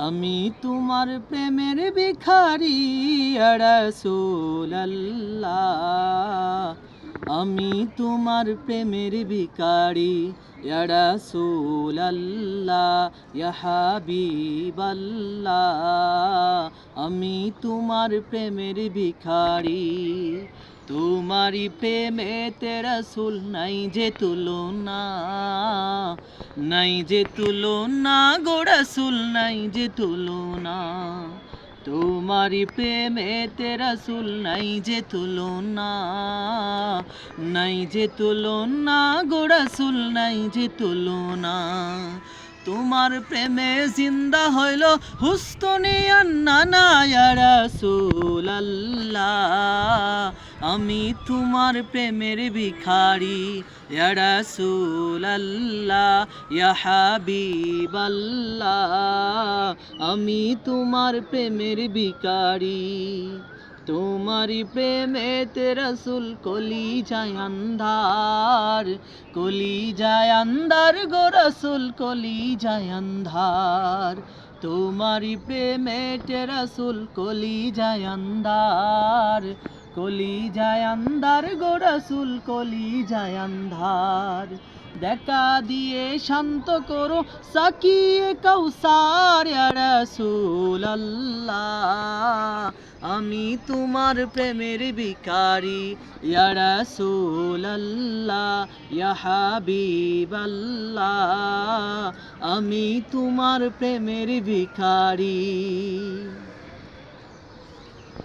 আমি তোমার প্রেমের ভিখারি ইয়া রাসূলুল্লাহ। আমি তোমার প্রেমের ভিখারি ইয়া রাসূলুল্লাহ, ইয়া হাবিবাল্লাহ। আমি তোমার প্রেমের ভিখারি। তোমারি প্রেমেতে রাসূল নাই যে তুলনা, নাই যে তুলনা গো রাসূল নাই যে তুলনা। তোমারি প্রেমেতে রাসূল নাই যে তুলনা, নাই যে তুলনা গো রাসূল নাই যে তুলনা। তোমার প্রেমে জিন্দা হইল হুস্তনিয়ান নানা ইয়া রাসূলুল্লাহ। আমি তোমার প্রেমের ভিখারি ইয়া রাসূলুল্লাহ, ইয়া হাবিবাল্লাহ। আমি তোমার প্রেমের ভিখারি। তোমারি প্রেমেতে রাসূল কলিজায় আন্ধার, কলিজায় আন্ধার গো রাসূল কলিজায় আন্ধার। তোমারি প্রেমেতে রাসূল কলিজায় আন্ধার, কলিজায় আন্ধার গো রাসূল কলিজায় আন্ধার। দেখা দিয়ে শান্ত করো সাকিয়ে কাউসার ইয়া রাসূলুল্লাহ। আমি তোমার প্রেমের ভিখারি ইয়া রাসূলুল্লাহ, ইয়া হাবিবাল্লাহ। আমি তোমার প্রেমের ভিখারি।